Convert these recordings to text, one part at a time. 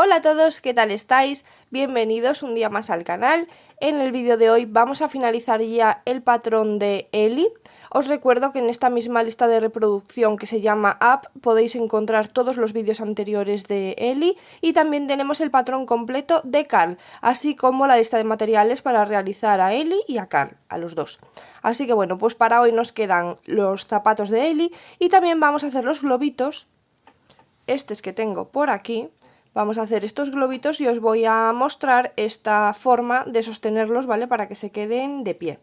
Hola a todos, ¿qué tal estáis? Bienvenidos un día más al canal. En el vídeo de hoy vamos a finalizar ya el patrón de Ellie. Os recuerdo que en esta misma lista de reproducción que se llama Up podéis encontrar todos los vídeos anteriores de Ellie y también tenemos el patrón completo de Carl, así como la lista de materiales para realizar a Ellie y a Carl, a los dos. Así que bueno, pues para hoy nos quedan los zapatos de Ellie y también vamos a hacer los globitos, estos que tengo por aquí. Vamos a hacer estos globitos y os voy a mostrar esta forma de sostenerlos, ¿vale? Para que se queden de pie.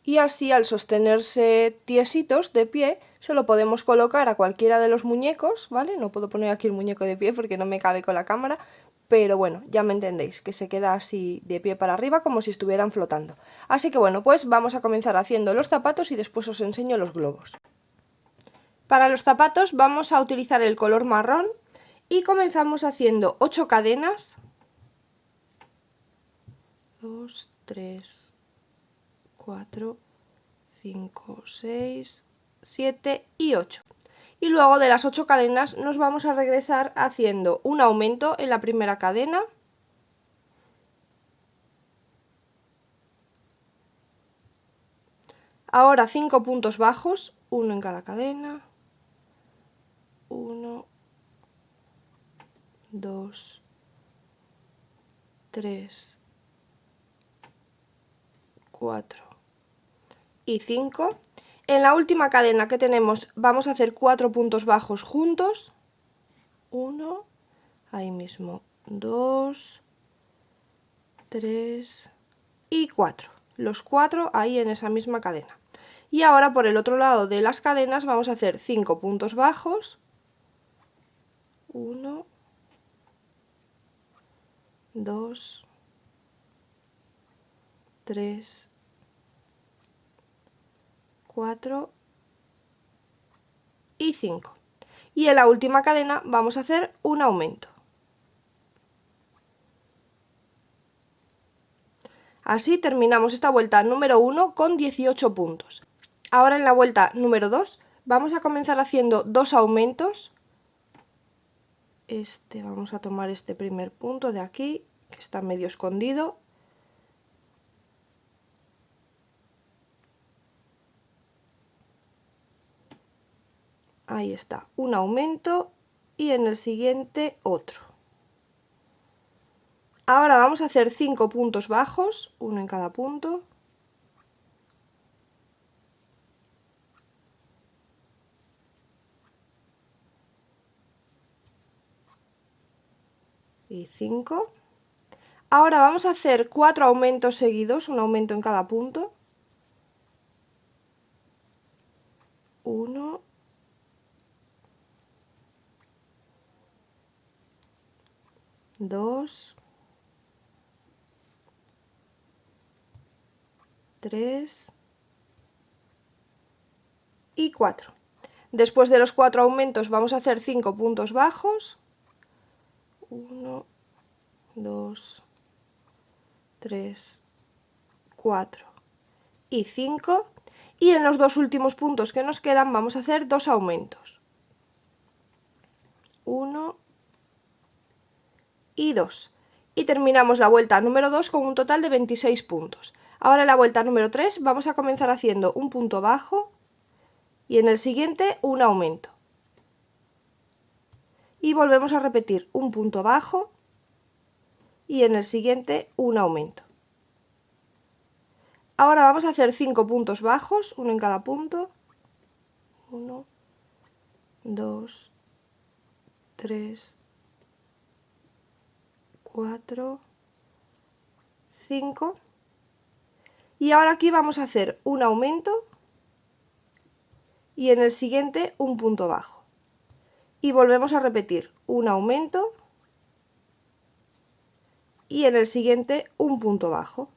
Y así, al sostenerse tiesitos de pie, se lo podemos colocar a cualquiera de los muñecos, ¿vale? No puedo poner aquí el muñeco de pie porque no me cabe con la cámara, pero bueno, ya me entendéis, que se queda así de pie para arriba como si estuvieran flotando. Así que bueno, pues vamos a comenzar haciendo los zapatos y después os enseño los globos. Para los zapatos vamos a utilizar el color marrón. Y comenzamos haciendo 8 cadenas, 2, 3, 4, 5, 6, 7 y 8. Y luego de las 8 cadenas nos vamos a regresar haciendo un aumento en la primera cadena, ahora 5 puntos bajos, uno en cada cadena, 1, 2, 3, 4 y 5. En la última cadena que tenemos vamos a hacer 4 puntos bajos juntos, 1, ahí mismo, 2, 3 y 4, los 4 ahí en esa misma cadena. Y ahora por el otro lado de las cadenas vamos a hacer 5 puntos bajos, 1, 2, 3, 4 y 5. Y en la última cadena vamos a hacer un aumento. Así terminamos esta vuelta número 1 con 18 puntos. Ahora en la vuelta número 2 vamos a comenzar haciendo 2 aumentos. Vamos a tomar este primer punto de aquí, que está medio escondido. Ahí está, un aumento y en el siguiente otro. Ahora vamos a hacer 5 puntos bajos, uno en cada punto. Y 5. Ahora vamos a hacer 4 aumentos seguidos, un aumento en cada punto. 1, 2, 3 y 4. Después de los 4 aumentos vamos a hacer 5 puntos bajos. 1, 2, 3, 4 y 5. Y en los dos últimos puntos que nos quedan vamos a hacer 2 aumentos. 1 y 2. Y terminamos la vuelta número 2 con un total de 26 puntos. Ahora en la vuelta número 3 vamos a comenzar haciendo un punto bajo y en el siguiente un aumento. Y volvemos a repetir un punto bajo y en el siguiente un aumento. Ahora vamos a hacer 5 puntos bajos, uno en cada punto. 1, 2, 3, 4, 5. Y ahora aquí vamos a hacer un aumento y en el siguiente un punto bajo. Y volvemos a repetir un aumento y en el siguiente un punto bajo.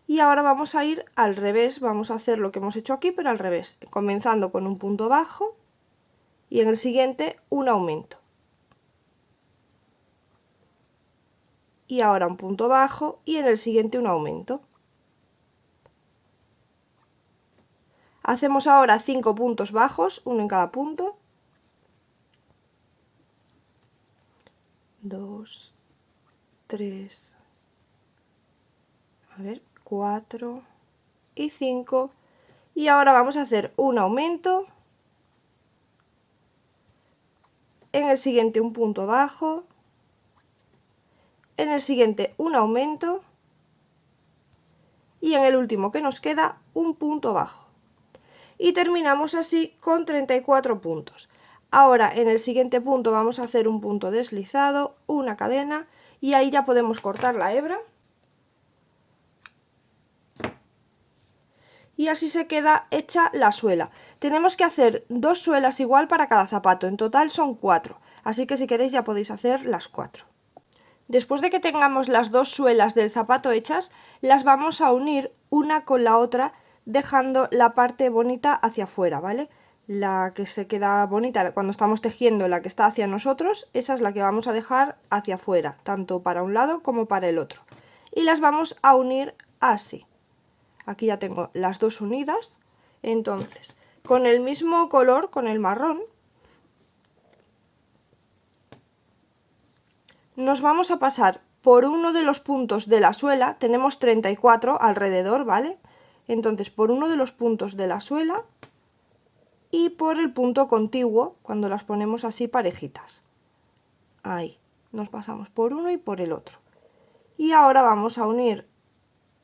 Y ahora vamos a ir al revés, vamos a hacer lo que hemos hecho aquí, pero al revés, comenzando con un punto bajo y en el siguiente un aumento. Y ahora un punto bajo y en el siguiente un aumento. Hacemos ahora 5 puntos bajos, uno en cada punto. 2, 3, 4 y 5. Y ahora vamos a hacer un aumento, en el siguiente un punto bajo, en el siguiente un aumento y en el último que nos queda un punto bajo. Y terminamos así con 34 puntos. Ahora en el siguiente punto vamos a hacer un punto deslizado, una cadena, y ahí ya podemos cortar la hebra. Y así se queda hecha la suela. Tenemos que hacer 2 suelas igual para cada zapato, en total son 4, así que si queréis ya podéis hacer las 4. Después de que tengamos las 2 suelas del zapato hechas, las vamos a unir una con la otra, dejando la parte bonita hacia afuera, ¿vale? La que se queda bonita cuando estamos tejiendo, la que está hacia nosotros, esa es la que vamos a dejar hacia afuera, tanto para un lado como para el otro. Y las vamos a unir así. Aquí ya tengo las 2 unidas. Entonces, con el mismo color, con el marrón, nos vamos a pasar por uno de los puntos de la suela. Tenemos 34 alrededor, ¿vale? Entonces, por uno de los puntos de la suela y por el punto contiguo, cuando las ponemos así parejitas. Ahí, nos pasamos por uno y por el otro. Y ahora vamos a unir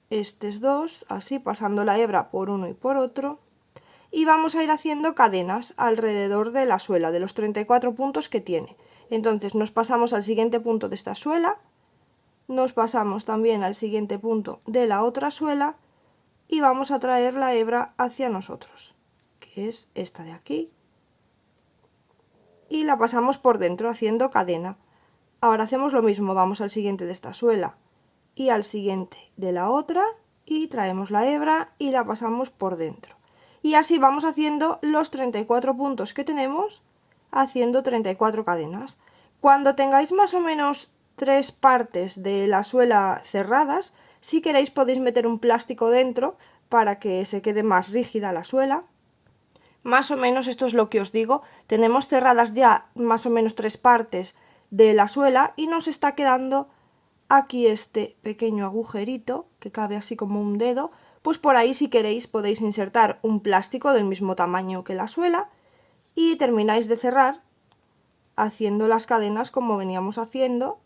estos dos, así pasando la hebra por uno y por otro, y vamos a ir haciendo cadenas alrededor de la suela, de los 34 puntos que tiene. Entonces nos pasamos al siguiente punto de esta suela, nos pasamos también al siguiente punto de la otra suela y vamos a traer la hebra hacia nosotros, que es esta de aquí, y la pasamos por dentro haciendo cadena. Ahora hacemos lo mismo, vamos al siguiente de esta suela y al siguiente de la otra y traemos la hebra y la pasamos por dentro. Y así vamos haciendo los 34 puntos que tenemos, haciendo 34 cadenas. Cuando tengáis más o menos 3 partes de la suela cerradas, si queréis podéis meter un plástico dentro para que se quede más rígida la suela. Más o menos esto es lo que os digo, tenemos cerradas ya más o menos 3 partes de la suela y nos está quedando aquí este pequeño agujerito que cabe así como un dedo. Pues por ahí, si queréis, podéis insertar un plástico del mismo tamaño que la suela y termináis de cerrar haciendo las cadenas como veníamos haciendo,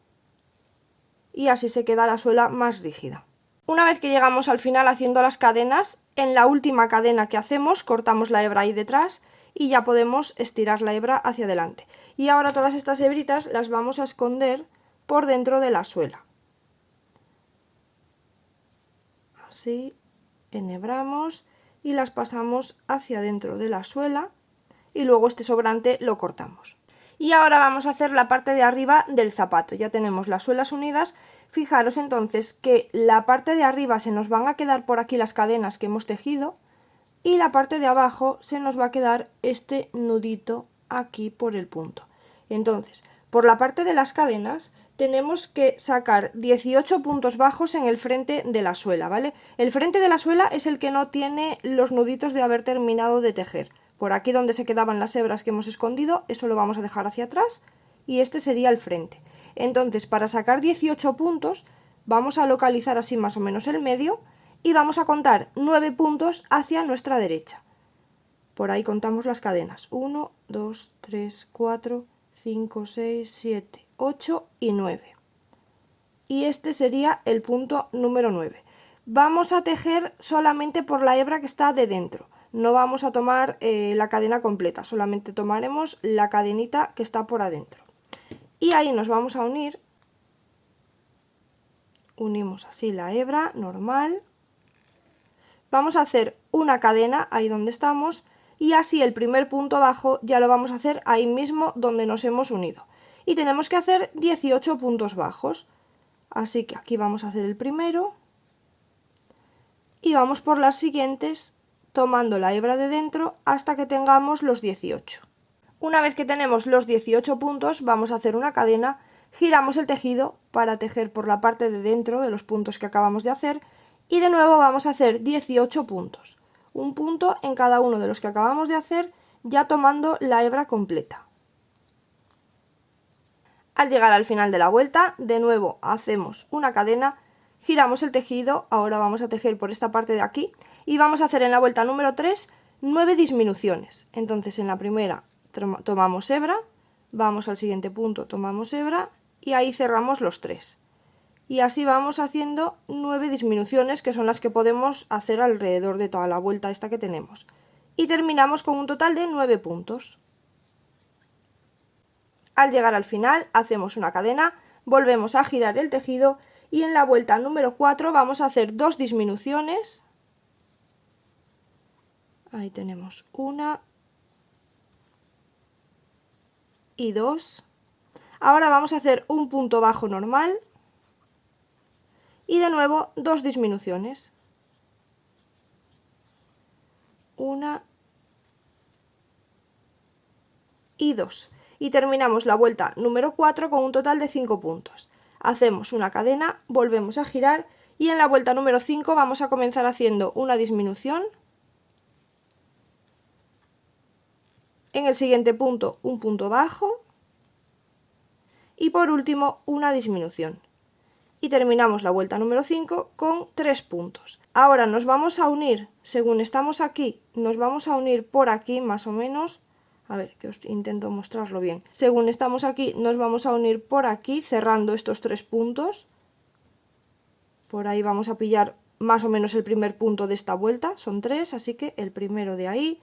y así se queda la suela más rígida. Una vez que llegamos al final haciendo las cadenas, en la última cadena que hacemos cortamos la hebra ahí detrás y ya podemos estirar la hebra hacia adelante. Y ahora todas estas hebritas las vamos a esconder por dentro de la suela. Así enhebramos y las pasamos hacia dentro de la suela y luego este sobrante lo cortamos. Y ahora vamos a hacer la parte de arriba del zapato. Ya tenemos las suelas unidas. Fijaros entonces que la parte de arriba se nos van a quedar por aquí las cadenas que hemos tejido y la parte de abajo se nos va a quedar este nudito aquí por el punto. Entonces, por la parte de las cadenas tenemos que sacar 18 puntos bajos en el frente de la suela, ¿vale? El frente de la suela es el que no tiene los nuditos de haber terminado de tejer. Por aquí donde se quedaban las hebras que hemos escondido, eso lo vamos a dejar hacia atrás y este sería el frente. Entonces, para sacar 18 puntos, vamos a localizar así más o menos el medio y vamos a contar 9 puntos hacia nuestra derecha. Por ahí contamos las cadenas. 1, 2, 3, 4, 5, 6, 7, 8 y 9. Y este sería el punto número 9. Vamos a tejer solamente por la hebra que está de dentro. No vamos a tomar la cadena completa, solamente tomaremos la cadenita que está por adentro. Y ahí nos vamos a unir. Unimos así la hebra normal. Vamos a hacer una cadena ahí donde estamos y así el primer punto bajo ya lo vamos a hacer ahí mismo donde nos hemos unido. Y tenemos que hacer 18 puntos bajos. Así que aquí vamos a hacer el primero y vamos por las siguientes tomando la hebra de dentro hasta que tengamos los 18. Una vez que tenemos los 18 puntos vamos a hacer una cadena, giramos el tejido para tejer por la parte de dentro de los puntos que acabamos de hacer y de nuevo vamos a hacer 18 puntos, un punto en cada uno de los que acabamos de hacer ya tomando la hebra completa. Al llegar al final de la vuelta, de nuevo hacemos una cadena, giramos el tejido, ahora vamos a tejer por esta parte de aquí y vamos a hacer en la vuelta número 3 9 disminuciones. Entonces en la primera tomamos hebra, vamos al siguiente punto, tomamos hebra y ahí cerramos los 3. Y así vamos haciendo 9 disminuciones, que son las que podemos hacer alrededor de toda la vuelta esta que tenemos. Y terminamos con un total de 9 puntos. Al llegar al final hacemos una cadena, volvemos a girar el tejido y en la vuelta número 4 vamos a hacer 2 disminuciones. Ahí tenemos una y 2. Ahora vamos a hacer un punto bajo normal y de nuevo 2 disminuciones. Una y 2. Y terminamos la vuelta número 4 con un total de 5 puntos. Hacemos una cadena, volvemos a girar y en la vuelta número 5 vamos a comenzar haciendo una disminución. En el siguiente punto un punto bajo y por último una disminución. Y terminamos la vuelta número 5 con 3 puntos. Ahora nos vamos a unir, según estamos aquí, nos vamos a unir por aquí más o menos. A ver, que os intento mostrarlo bien. Según estamos aquí, nos vamos a unir por aquí, cerrando estos 3 puntos. Por ahí vamos a pillar más o menos el primer punto de esta vuelta, son 3, así que el primero de ahí.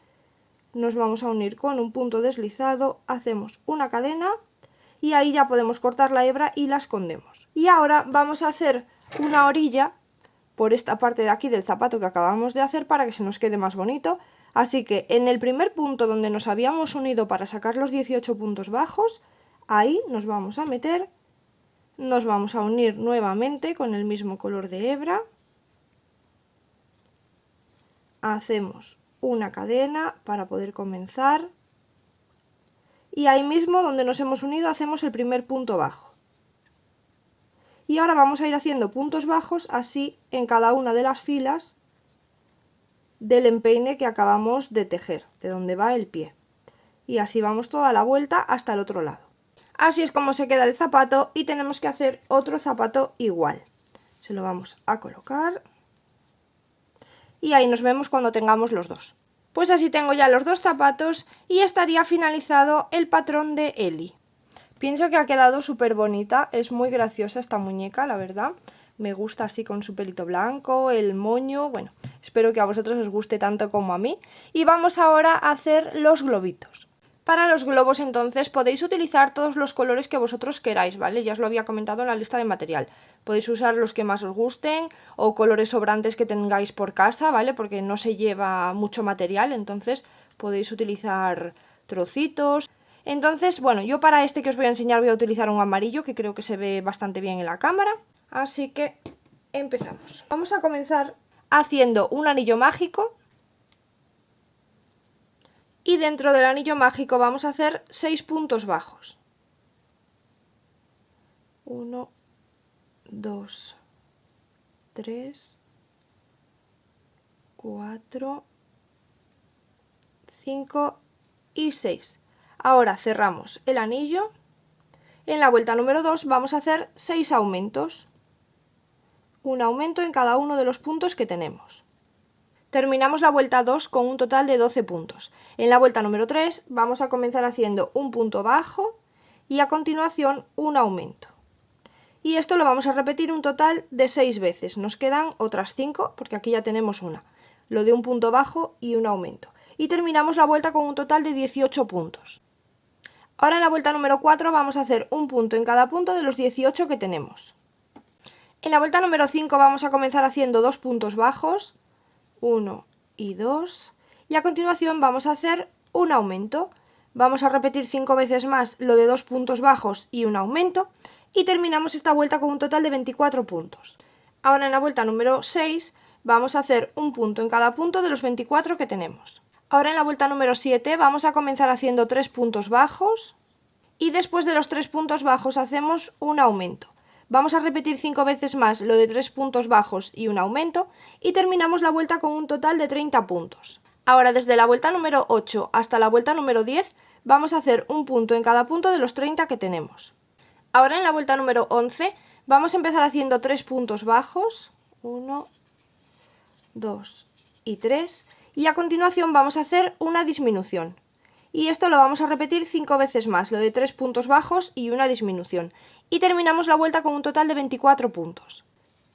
Nos vamos a unir con un punto deslizado, hacemos una cadena y ahí ya podemos cortar la hebra y la escondemos. Y ahora vamos a hacer una orilla por esta parte de aquí del zapato que acabamos de hacer para que se nos quede más bonito. Así que en el primer punto donde nos habíamos unido para sacar los 18 puntos bajos, ahí nos vamos a meter, nos vamos a unir nuevamente con el mismo color de hebra, hacemos una cadena para poder comenzar y ahí mismo donde nos hemos unido hacemos el primer punto bajo. Y ahora vamos a ir haciendo puntos bajos así en cada una de las filas del empeine que acabamos de tejer, de donde va el pie. Y así vamos toda la vuelta hasta el otro lado. Así es como se queda el zapato y tenemos que hacer otro zapato igual. Se lo vamos a colocar y ahí nos vemos cuando tengamos los dos. Pues así tengo ya los dos zapatos y estaría finalizado el patrón de Eli. Pienso que ha quedado súper bonita, es muy graciosa esta muñeca, la verdad. Me gusta así con su pelito blanco, el moño, bueno, espero que a vosotros os guste tanto como a mí. Y vamos ahora a hacer los globitos. Para los globos entonces podéis utilizar todos los colores que vosotros queráis, ¿vale? Ya os lo había comentado en la lista de material. Podéis usar los que más os gusten o colores sobrantes que tengáis por casa, ¿vale? Porque no se lleva mucho material, entonces podéis utilizar trocitos. Entonces, bueno, yo para este que os voy a enseñar voy a utilizar un amarillo que creo que se ve bastante bien en la cámara. Así que empezamos. Vamos a comenzar haciendo un anillo mágico. Y dentro del anillo mágico vamos a hacer 6 puntos bajos. 1, 2, 3, 4, 5 y 6. Ahora cerramos el anillo. En la vuelta número 2 vamos a hacer 6 aumentos. Un aumento en cada uno de los puntos que tenemos. Terminamos la vuelta 2 con un total de 12 puntos. En la vuelta número 3 vamos a comenzar haciendo un punto bajo y a continuación un aumento. Y esto lo vamos a repetir un total de 6 veces. Nos quedan otras 5 porque aquí ya tenemos una. Lo de un punto bajo y un aumento. Y terminamos la vuelta con un total de 18 puntos. Ahora en la vuelta número 4 vamos a hacer un punto en cada punto de los 18 que tenemos. En la vuelta número 5 vamos a comenzar haciendo 2 puntos bajos. 1 y 2 y a continuación vamos a hacer un aumento. Vamos a repetir 5 veces más lo de 2 puntos bajos y un aumento y terminamos esta vuelta con un total de 24 puntos. Ahora en la vuelta número 6 vamos a hacer un punto en cada punto de los 24 que tenemos. Ahora en la vuelta número 7 vamos a comenzar haciendo 3 puntos bajos y después de los 3 puntos bajos hacemos un aumento. Vamos a repetir 5 veces más lo de 3 puntos bajos y un aumento y terminamos la vuelta con un total de 30 puntos. Ahora desde la vuelta número 8 hasta la vuelta número 10 vamos a hacer un punto en cada punto de los 30 que tenemos. Ahora en la vuelta número 11 vamos a empezar haciendo 3 puntos bajos, 1, 2 y 3, y a continuación vamos a hacer una disminución. Y esto lo vamos a repetir 5 veces más, lo de 3 puntos bajos y una disminución. Y terminamos la vuelta con un total de 24 puntos.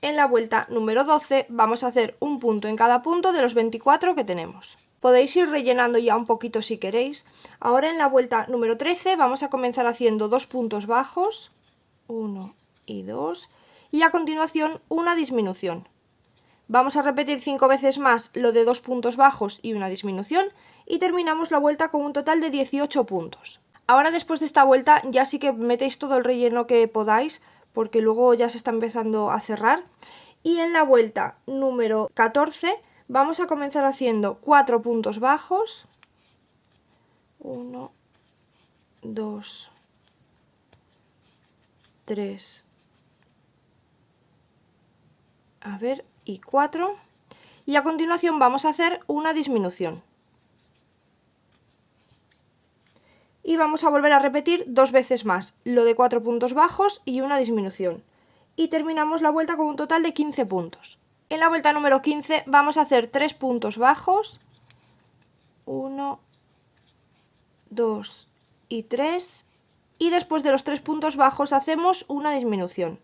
En la vuelta número 12 vamos a hacer un punto en cada punto de los 24 que tenemos. Podéis ir rellenando ya un poquito si queréis. Ahora en la vuelta número 13 vamos a comenzar haciendo 2 puntos bajos, 1 y 2, y a continuación una disminución. Vamos a repetir 5 veces más lo de 2 puntos bajos y una disminución y terminamos la vuelta con un total de 18 puntos. Ahora después de esta vuelta ya sí que metéis todo el relleno que podáis porque luego ya se está empezando a cerrar. Y en la vuelta número 14 vamos a comenzar haciendo 4 puntos bajos, 1, 2, 3, y 4, y a continuación vamos a hacer una disminución. Y vamos a volver a repetir 2 veces más, lo de 4 puntos bajos y una disminución. Y terminamos la vuelta con un total de 15 puntos. En la vuelta número 15 vamos a hacer 3 puntos bajos, 1, 2 y 3, y después de los 3 puntos bajos hacemos una disminución.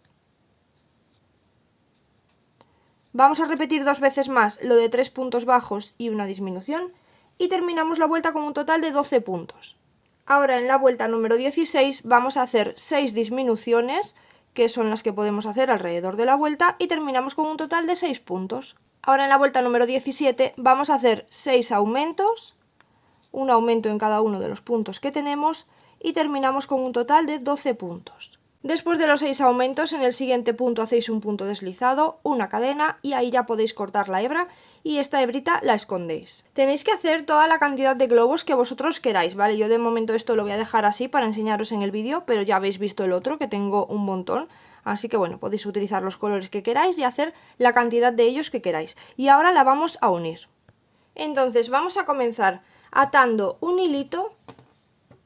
Vamos a repetir 2 veces más lo de 3 puntos bajos y una disminución y terminamos la vuelta con un total de 12 puntos. Ahora en la vuelta número 16 vamos a hacer 6 disminuciones, que son las que podemos hacer alrededor de la vuelta, y terminamos con un total de 6 puntos. Ahora en la vuelta número 17 vamos a hacer 6 aumentos, un aumento en cada uno de los puntos que tenemos, y terminamos con un total de 12 puntos. Después de los 6 aumentos, en el siguiente punto hacéis un punto deslizado, una cadena, y ahí ya podéis cortar la hebra y esta hebrita la escondéis. Tenéis que hacer toda la cantidad de globos que vosotros queráis, ¿vale? Yo de momento esto lo voy a dejar así para enseñaros en el vídeo, pero ya habéis visto el otro que tengo un montón. Así que bueno, podéis utilizar los colores que queráis y hacer la cantidad de ellos que queráis. Y ahora la vamos a unir. Entonces vamos a comenzar atando un hilito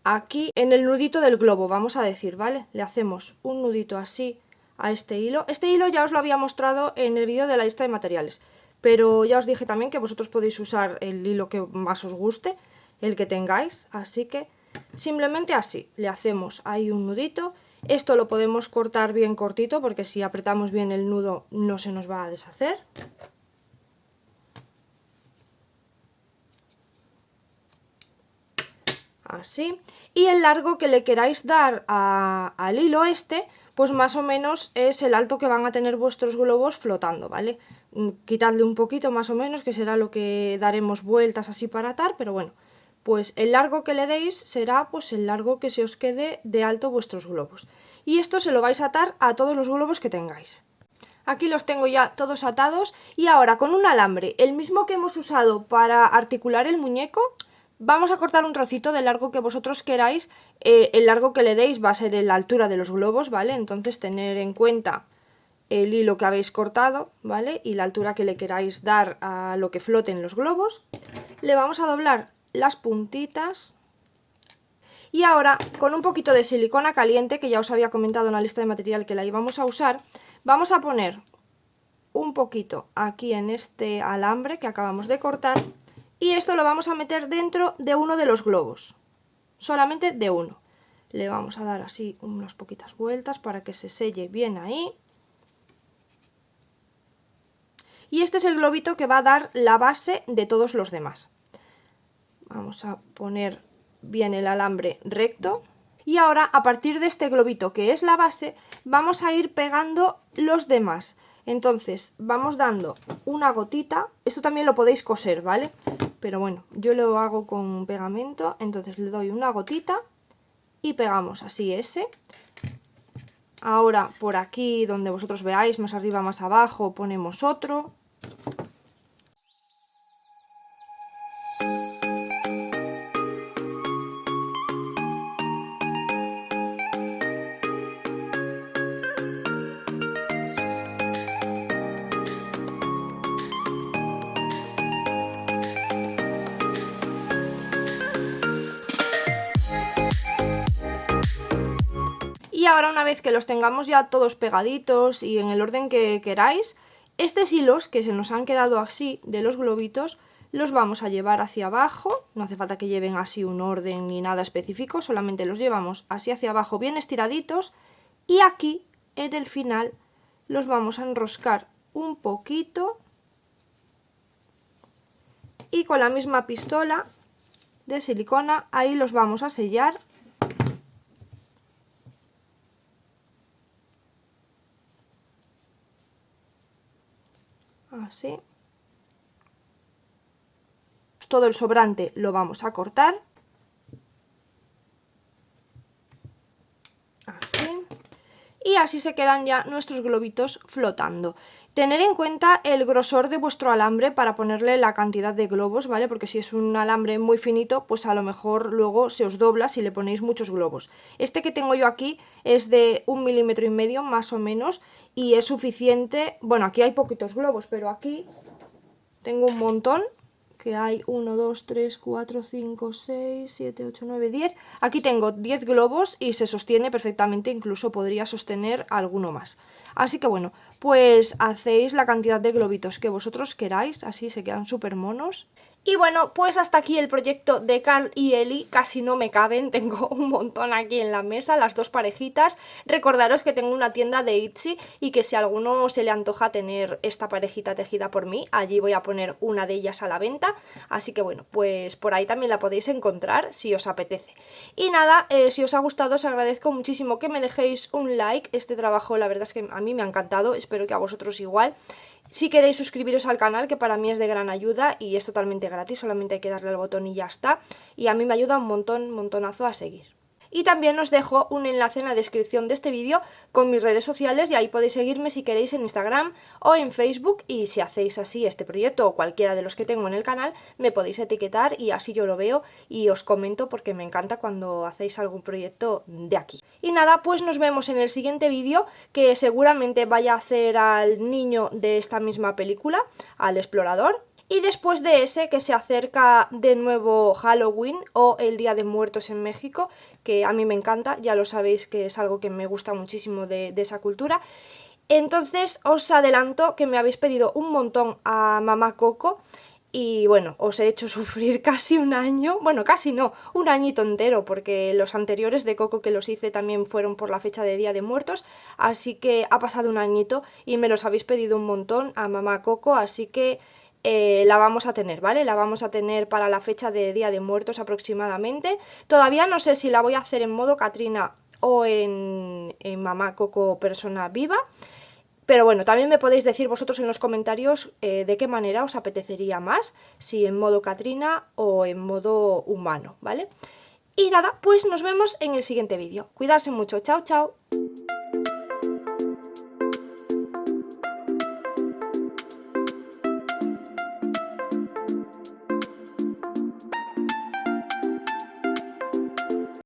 aquí en el nudito del globo, vamos a decir, ¿vale? Le hacemos un nudito así a este hilo. Este hilo ya os lo había mostrado en el vídeo de la lista de materiales, pero ya os dije también que vosotros podéis usar el hilo que más os guste, el que tengáis, así que simplemente así, le hacemos ahí un nudito. Esto lo podemos cortar bien cortito porque si apretamos bien el nudo no se nos va a deshacer. Así, y el largo que le queráis dar al hilo este, pues más o menos es el alto que van a tener vuestros globos flotando, ¿vale? Quitadle un poquito más o menos, que será lo que daremos vueltas así para atar, pero bueno, pues el largo que le deis será pues el largo que se os quede de alto vuestros globos. Y esto se lo vais a atar a todos los globos que tengáis. Aquí los tengo ya todos atados y ahora con un alambre, el mismo que hemos usado para articular el muñeco, vamos a cortar un trocito del largo que vosotros queráis. El largo que le deis va a ser en la altura de los globos, ¿vale? Entonces tener en cuenta el hilo que habéis cortado, ¿vale? Y la altura que le queráis dar a lo que floten los globos. Le vamos a doblar las puntitas. Y ahora, con un poquito de silicona caliente, que ya os había comentado en la lista de material que la íbamos a usar, vamos a poner un poquito aquí en este alambre que acabamos de cortar. Y esto lo vamos a meter dentro de uno de los globos, solamente de uno. Le vamos a dar así unas poquitas vueltas para que se selle bien ahí. Y este es el globito que va a dar la base de todos los demás. Vamos a poner bien el alambre recto. Y ahora, a partir de este globito que es la base, vamos a ir pegando los demás. Entonces vamos dando una gotita, esto también lo podéis coser, ¿vale? Pero bueno, yo lo hago con pegamento, entonces le doy una gotita y pegamos así ese. Ahora por aquí donde vosotros veáis, más arriba, más abajo, ponemos otro. Y Y ahora, una vez que los tengamos ya todos pegaditos y en el orden que queráis, estos hilos que se nos han quedado así de los globitos los vamos a llevar hacia abajo. No hace falta que lleven así un orden ni nada específico, solamente los llevamos así hacia abajo bien estiraditos, y aquí en el final los vamos a enroscar un poquito y con la misma pistola de silicona ahí los vamos a sellar. Así. Todo el sobrante lo vamos a cortar. Así. Y así se quedan ya nuestros globitos flotando. Tener en cuenta el grosor de vuestro alambre para ponerle la cantidad de globos, ¿vale? Porque si es un alambre muy finito, pues a lo mejor luego se os dobla si le ponéis muchos globos. Este que tengo yo aquí es de 1,5 milímetros más o menos, y es suficiente. Bueno, aquí hay poquitos globos, pero aquí tengo un montón, que hay 1, 2, 3, 4, 5, 6, 7, 8, 9, 10. Aquí tengo 10 globos y se sostiene perfectamente, incluso podría sostener alguno más. Así que bueno, pues hacéis la cantidad de globitos que vosotros queráis, así se quedan súper monos. Y bueno, pues hasta aquí el proyecto de Carl y Ellie. Casi no me caben, tengo un montón aquí en la mesa, las dos parejitas. Recordaros que tengo una tienda de Etsy y que si a alguno se le antoja tener esta parejita tejida por mí, allí voy a poner una de ellas a la venta. Así que bueno, pues por ahí también la podéis encontrar si os apetece. Y nada, si os ha gustado os agradezco muchísimo que me dejéis un like. Este trabajo la verdad es que a mí me ha encantado, espero que a vosotros igual. Si queréis suscribiros al canal, que para mí es de gran ayuda y es totalmente gratis, solamente hay que darle al botón y ya está. Y a mí me ayuda un montonazo a seguir. Y también os dejo un enlace en la descripción de este vídeo con mis redes sociales, y ahí podéis seguirme si queréis en Instagram o en Facebook, y si hacéis así este proyecto o cualquiera de los que tengo en el canal, me podéis etiquetar y así yo lo veo y os comento, porque me encanta cuando hacéis algún proyecto de aquí. Y nada, pues nos vemos en el siguiente vídeo, que seguramente vaya a hacer al niño de esta misma película, al explorador. Y después de ese, que se acerca de nuevo Halloween o el Día de Muertos en México, que a mí me encanta, ya lo sabéis que es algo que me gusta muchísimo de esa cultura. Entonces os adelanto que me habéis pedido un montón a Mamá Coco, y bueno, os he hecho sufrir casi un año, bueno, casi no, un añito entero, porque los anteriores de Coco que los hice también fueron por la fecha de Día de Muertos, así que ha pasado un añito y me los habéis pedido un montón a Mamá Coco, así que la vamos a tener, ¿vale? La vamos a tener para la fecha de Día de Muertos aproximadamente. Todavía no sé si la voy a hacer en modo Catrina o en Mamá Coco persona viva. Pero bueno, también me podéis decir vosotros en los comentarios de qué manera os apetecería más, si en modo Catrina o en modo humano, ¿vale? Y nada, pues nos vemos en el siguiente vídeo. Cuidarse mucho, chao, chao.